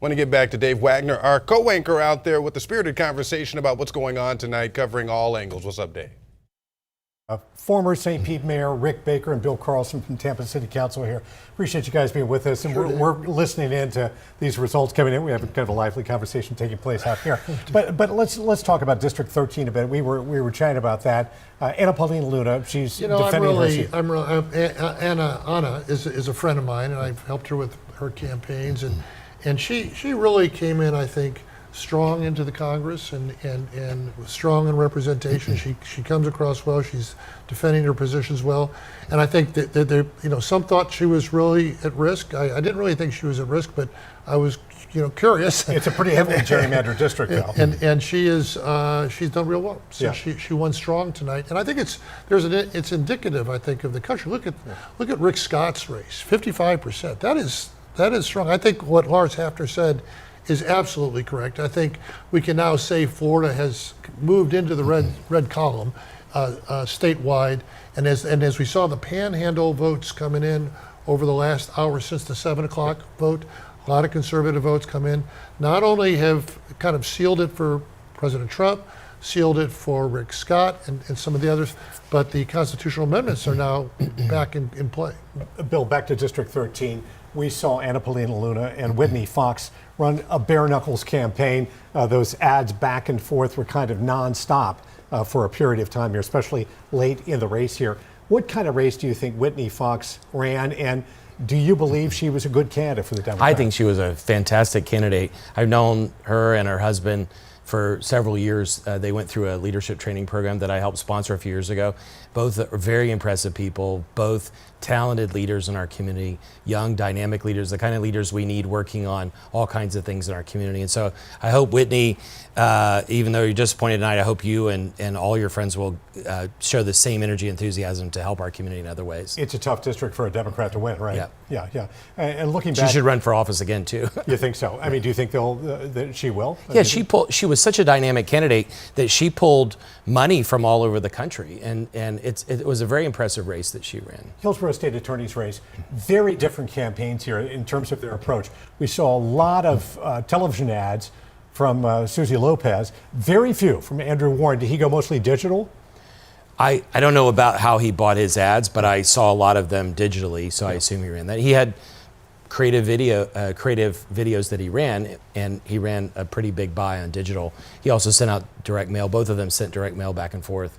Want to get back to Dave Wagner, our co-anchor out there with the spirited conversation about what's going on tonight, covering all angles. What's up, Dave? Former St. Pete Mayor Rick Baker and Bill Carlson from Tampa City Council here. Appreciate you guys being with us, and we're listening in to these results coming in. We have kind of a lively conversation taking place out here. But let's talk about District 13 a bit. We were chatting about that. Anna Paulina Luna, she's defending her seat. Anna is a friend of mine, and I've helped her with her campaigns, and she really came in, I think, strong into the Congress and strong in representation. She comes across well. She's defending her positions well, and I think that some thought she was really at risk. I didn't really think she was at risk, but I was curious. It's a pretty heavily gerrymandered district, though. And she's done real well. So yeah. She won strong tonight, and I think it's indicative, I think, of the country. Look at Rick Scott's race, 55%. That is strong. I think what Lars Hafner said is absolutely correct. I think we can now say Florida has moved into the red column statewide, and as we saw the panhandle votes coming in over the last hour since the 7 o'clock vote, a lot of conservative votes come in. Not only have kind of sealed it for President Trump, sealed it for Rick Scott and some of the others, but the constitutional amendments are now back in play. Bill, back to District 13. We saw Anna Paulina Luna and Whitney Fox run a bare knuckles campaign. Those ads back and forth were kind of nonstop for a period of time here, especially late in the race here. What kind of race do you think Whitney Fox ran, and do you believe she was a good candidate for the Democrats? I think she was a fantastic candidate. I've known her and her husband for several years. They went through a leadership training program that I helped sponsor a few years ago. Both are very impressive people, both talented leaders in our community, young, dynamic leaders, the kind of leaders we need working on all kinds of things in our community. And so I hope Whitney, even though you're disappointed tonight, I hope you and all your friends will show the same energy and enthusiasm to help our community in other ways. It's a tough district for a Democrat to win, right? Yeah. And looking back, she should run for office again too. You think so? I mean, do you think that she will? Yeah, she was such a dynamic candidate that she pulled money from all over the country, and it was a very impressive race that she ran. Hillsborough State Attorney's race, very different campaigns here in terms of their approach. We saw a lot of television ads from Susie Lopez, very few from Andrew Warren. Did he go mostly digital? I don't know about how he bought his ads, but I saw a lot of them digitally, so I assume he ran that. He had creative videos that he ran, and he ran a pretty big buy on digital. He also sent out direct mail. Both of them sent direct mail back and forth.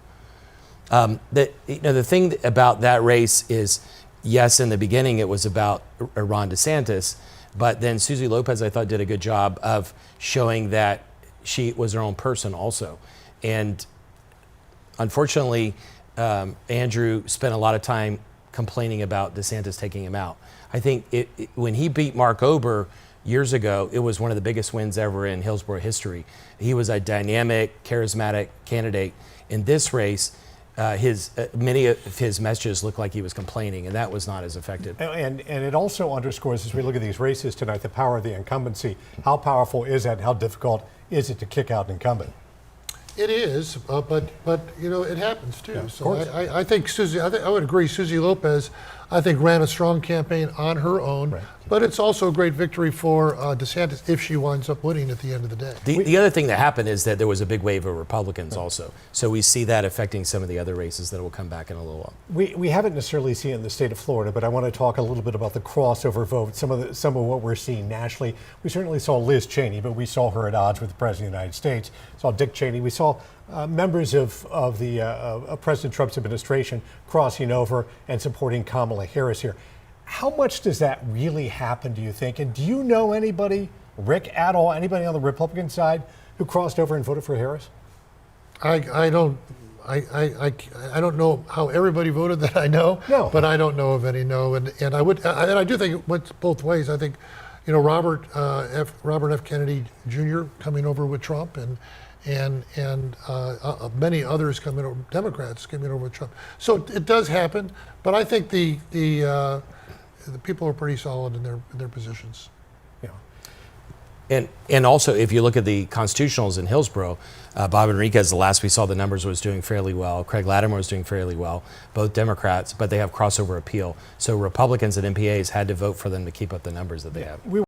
The thing about that race is, yes, in the beginning it was about Ron DeSantis, but then Susie Lopez, I thought, did a good job of showing that she was her own person also. And unfortunately, Andrew spent a lot of time complaining about DeSantis taking him out. I think when he beat Mark Ober years ago, it was one of the biggest wins ever in Hillsborough history. He was a dynamic, charismatic candidate. In this race, many of his messages looked like he was complaining, and that was not as effective. And it also underscores, as we look at these races tonight, the power of the incumbency. How powerful is that? How difficult is it to kick out an incumbent? It is, but it happens too. Yeah, so I think I would agree. Susie Lopez, I think, ran a strong campaign on her own, right. But it's also a great victory for DeSantis if she winds up winning at the end of the day. The other thing that happened is that there was a big wave of Republicans also. So we see that affecting some of the other races that will come back in a little while. We haven't necessarily seen it in the state of Florida, but I want to talk a little bit about the crossover vote, some of what we're seeing nationally. We certainly saw Liz Cheney, but we saw her at odds with the President of the United States. Saw Dick Cheney. We saw members of President Trump's administration crossing over and supporting Kamala Harris here. How much does that really happen, do you think? And do you know anybody, Rick, at all, anybody on the Republican side who crossed over and voted for Harris? I don't know how everybody voted that I know. No. But I don't know of any. No, and I do think it went both ways. I think, Robert F. Kennedy Jr. coming over with Trump, and many others coming over, Democrats coming over with Trump. So it does happen, but I think the people are pretty solid in their positions. Yeah. And also, if you look at the constitutionals in Hillsborough, Bob Enriquez, the last we saw the numbers, was doing fairly well. Craig Latimer was doing fairly well, both Democrats, but they have crossover appeal. So Republicans and MPAs had to vote for them to keep up the numbers that they have.